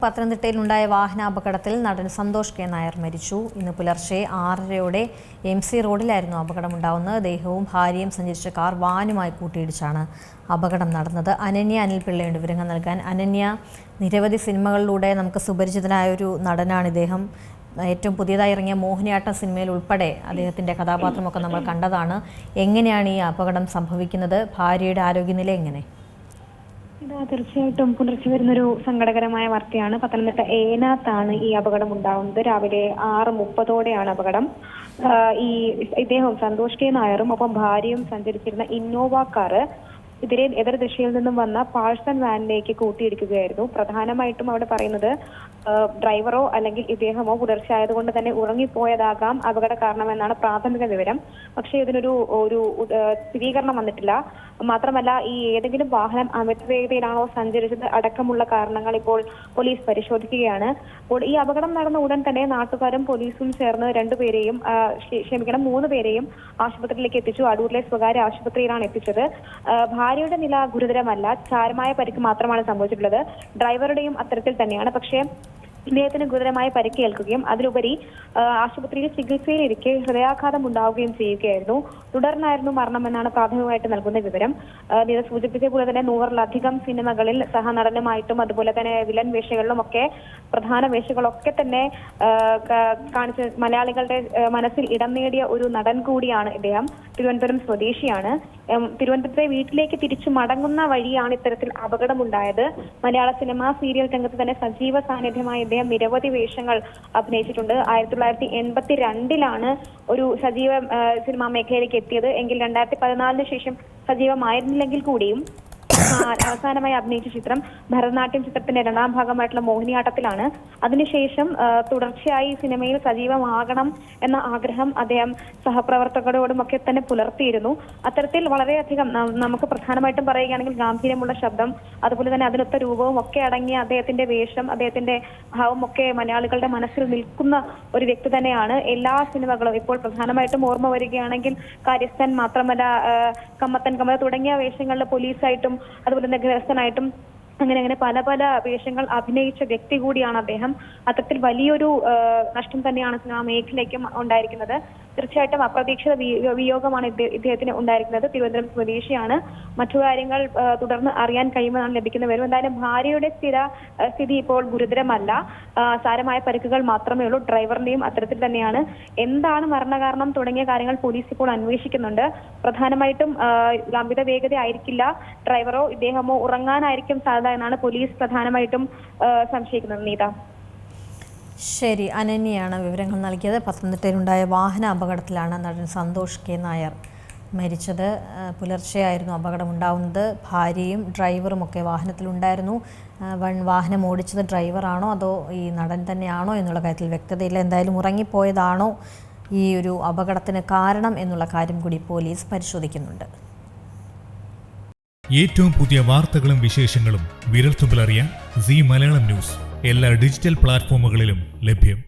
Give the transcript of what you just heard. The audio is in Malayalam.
പത്തനംതിട്ടയിലുണ്ടായ വാഹനാപകടത്തിൽ നടൻ സന്തോഷ് കെ നായർ മരിച്ചു. ഇന്ന് പുലർച്ചെ 6:30 MC റോഡിലായിരുന്നു അപകടമുണ്ടാവുന്നത്. ദേഹവും ഭാര്യയും സഞ്ചരിച്ച കാർ വാനുമായി കൂട്ടിയിടിച്ചാണ് അപകടം നടന്നത്. അനന്യ അനിൽപിള്ളയുണ്ട് വിവരങ്ങൾ നൽകാൻ. അനന്യ, നിരവധി സിനിമകളിലൂടെ നമുക്ക് സുപരിചിതനായ ഒരു നടനാണ് ഇദ്ദേഹം. ഏറ്റവും പുതിയതായി ഇറങ്ങിയ മോഹിനിയാട്ടം സിനിമയിൽ ഉൾപ്പെടെ അദ്ദേഹത്തിൻ്റെ കഥാപാത്രമൊക്കെ നമ്മൾ കണ്ടതാണ്. എങ്ങനെയാണ് ഈ അപകടം സംഭവിക്കുന്നത്? ഭാര്യയുടെ ആരോഗ്യനില എങ്ങനെ? തീർച്ചയായിട്ടും പുലർച്ചെ വരുന്നൊരു സങ്കടകരമായ വാർത്തയാണ്. പത്തനംതിട്ട ഏനാത്താണ് ഈ അപകടം ഉണ്ടാവുന്നത്. രാവിലെ 6:30 അപകടം. ഇദ്ദേഹം സന്തോഷ് കെ നായറും ഒപ്പം ഭാര്യയും സഞ്ചരിച്ചിരുന്ന ഇന്നോവ കാറ് എതിർ ദിശയിൽ നിന്നും വന്ന പാഴ്സൺ വാനിലേക്ക് കൂട്ടിയിടിക്കുകയായിരുന്നു. പ്രധാനമായിട്ടും അവിടെ പറയുന്നത് ഡ്രൈവറോ അല്ലെങ്കിൽ ഇദ്ദേഹമോ പുലർച്ചെ ആയതുകൊണ്ട് തന്നെ ഉറങ്ങിപ്പോയതാകാം അപകട കാരണമെന്നാണ് പ്രാഥമിക വിവരം. പക്ഷേ ഇതിനൊരു സ്ഥിരീകരണം വന്നിട്ടില്ല. മാത്രമല്ല, ഈ ഏതെങ്കിലും വാഹനം അമിതവേഗതയിലാണോ സഞ്ചരിച്ചത് അടക്കമുള്ള കാരണങ്ങൾ ഇപ്പോൾ പോലീസ് പരിശോധിക്കുകയാണ്. ഈ അപകടം നടന്ന ഉടൻ തന്നെ നാട്ടുകാരും പോലീസും ചേർന്ന് 3 പേരെയും ആശുപത്രിയിലേക്ക് എത്തിച്ചു. അടൂരിലെ സ്വകാര്യ ആശുപത്രിയിലാണ് എത്തിച്ചത്. ഭാര്യയുടെ നില ഗുരുതരമല്ല, സാരമായ പരിക്ക് മാത്രമാണ് സംഭവിച്ചിട്ടുള്ളത്. ഡ്രൈവറുടെയും അത്തരത്തിൽ തന്നെയാണ്. പക്ഷേ ഇദ്ദേഹത്തിന് ഗുരുതരമായ പരിക്കേൽക്കുകയും അതിലുപരി ആശുപത്രിയിൽ ചികിത്സയിലിരിക്കെ ഹൃദയാഘാതം ഉണ്ടാവുകയും ചെയ്യുകയായിരുന്നു. തുടർന്നായിരുന്നു മരണമെന്നാണ് പ്രാഥമികമായിട്ട് നൽകുന്ന വിവരം. ഇത് സൂചിപ്പിച്ച പോലെ തന്നെ 100-ലധികം സിനിമകളിൽ സഹനടനുമായിട്ടും അതുപോലെ തന്നെ വില്ലൻ വേഷങ്ങളിലും ഒക്കെ പ്രധാന വേഷങ്ങളൊക്കെ തന്നെ കാണിച്ച് മലയാളികളുടെ മനസ്സിൽ ഇടം നേടിയ ഒരു നടൻ കൂടിയാണ് ഇദ്ദേഹം. തിരുവനന്തപുരം സ്വദേശിയാണ്. തിരുവനന്തപുരത്തെ വീട്ടിലേക്ക് തിരിച്ചു മടങ്ങുന്ന വഴിയാണ് ഇത്തരത്തിൽ അപകടമുണ്ടായത്. മലയാള സിനിമ സീരിയൽ രംഗത്ത് തന്നെ സജീവ സാന്നിധ്യമായി ഇദ്ദേഹം നിരവധി വേഷങ്ങൾ അഭിനയിച്ചിട്ടുണ്ട്. 1982 ഒരു സജീവ സിനിമാ മേഖലയിലേക്ക് എത്തിയത്. എങ്കിൽ 2014 ശേഷം സജീവമായിരുന്നില്ലെങ്കിൽ കൂടിയും അവസാനമായി അഭിനയിച്ച ചിത്രം ഭരതനാട്യം ചിത്രത്തിന്റെ 2ാം ഭാഗമായിട്ടുള്ള മോഹിനിയാട്ടത്തിലാണ്. അതിനുശേഷം തുടർച്ചയായി സിനിമയിൽ സജീവമാകണം എന്ന ആഗ്രഹം അദ്ദേഹം സഹപ്രവർത്തകരോടും ഒക്കെ തന്നെ പുലർത്തിയിരുന്നു. അത്തരത്തിൽ വളരെയധികം നമുക്ക് പ്രധാനമായിട്ടും പറയുകയാണെങ്കിൽ ഗാംഭീര്യമുള്ള ശബ്ദം, അതുപോലെ തന്നെ അതിനൊത്ത രൂപവും ഒക്കെ അടങ്ങിയ അദ്ദേഹത്തിന്റെ വേഷം, അദ്ദേഹത്തിന്റെ ഭാവം ഒക്കെ മലയാളികളുടെ മനസ്സിൽ നിൽക്കുന്ന ഒരു വ്യക്തി തന്നെയാണ്. എല്ലാ സിനിമകളും ഇപ്പോൾ പ്രധാനമായിട്ടും ഓർമ്മ വരികയാണെങ്കിൽ കാര്യസ്ഥൻ, മാത്രമല്ല കമ്മത്തൻ തുടങ്ങിയ വേഷങ്ങളിൽ പോലീസായിട്ടും അതുപോലെ തന്നെ ഗൃഹസ്ഥനായിട്ടും അങ്ങനെ പല വേഷങ്ങൾ അഭിനയിച്ച വ്യക്തി കൂടിയാണ് അദ്ദേഹം. അത്തരത്തിൽ വലിയൊരു നഷ്ടം തന്നെയാണ് സിനിമാ മേഖലയ്ക്കും ഉണ്ടായിരിക്കുന്നത്. തീർച്ചയായിട്ടും അപ്രതീക്ഷിത വിയോഗമാണ് ഇദ്ദേഹത്തിന് ഉണ്ടായിരിക്കുന്നത്. തിരുവനന്തപുരം സ്വദേശിയാണ്. മറ്റു കാര്യങ്ങൾ തുടർന്ന് അറിയാൻ കഴിയുമെന്നാണ് ലഭിക്കുന്ന വിവരം. എന്തായാലും ഭാര്യയുടെ സ്ഥിതി ഇപ്പോൾ ഗുരുതരമല്ല, സാരമായ പരിക്കുകൾ മാത്രമേ ഉള്ളൂ. ഡ്രൈവറിന്റെയും അത്തരത്തിൽ തന്നെയാണ്. എന്താണ് മരണകാരണം തുടങ്ങിയ കാര്യങ്ങൾ പോലീസ് ഇപ്പോൾ അന്വേഷിക്കുന്നുണ്ട്. പ്രധാനമായിട്ടും അമിത വേഗത ആയിരിക്കില്ല, ഡ്രൈവറോ ഇദ്ദേഹമോ ഉറങ്ങാനായിരിക്കും സാധ്യത എന്നാണ് പോലീസ് പ്രധാനമായിട്ടും സംശയിക്കുന്നത്. നീത. ശരി, അനന്യയാണ് വിവരങ്ങൾ നൽകിയത്. പത്തനംതിട്ടയിലുണ്ടായ വാഹന അപകടത്തിലാണ് നടൻ സന്തോഷ് കെ നായർ മരിച്ചത്. പുലർച്ചെയായിരുന്നു അപകടമുണ്ടാവുന്നത്. ഭാര്യയും ഡ്രൈവറും ഒക്കെ വാഹനത്തിലുണ്ടായിരുന്നു. വാഹനം ഓടിച്ചത് ഡ്രൈവറാണോ അതോ ഈ നടൻ തന്നെയാണോ എന്നുള്ള കാര്യത്തിൽ വ്യക്തതയില്ല. എന്തായാലും ഉറങ്ങിപ്പോയതാണോ ഈ ഒരു അപകടത്തിന് കാരണം എന്നുള്ള കാര്യം കൂടി പോലീസ് പരിശോധിക്കുന്നുണ്ട്. ഏറ്റവും പുതിയ വാർത്തകളും വിശേഷങ്ങളും വിരൽത്തുമ്പിലറിയാൻ സീ മലയാളം ന്യൂസ് എല്ലാ ഡിജിറ്റൽ പ്ലാറ്റ്ഫോമുകളിലും ലഭ്യം.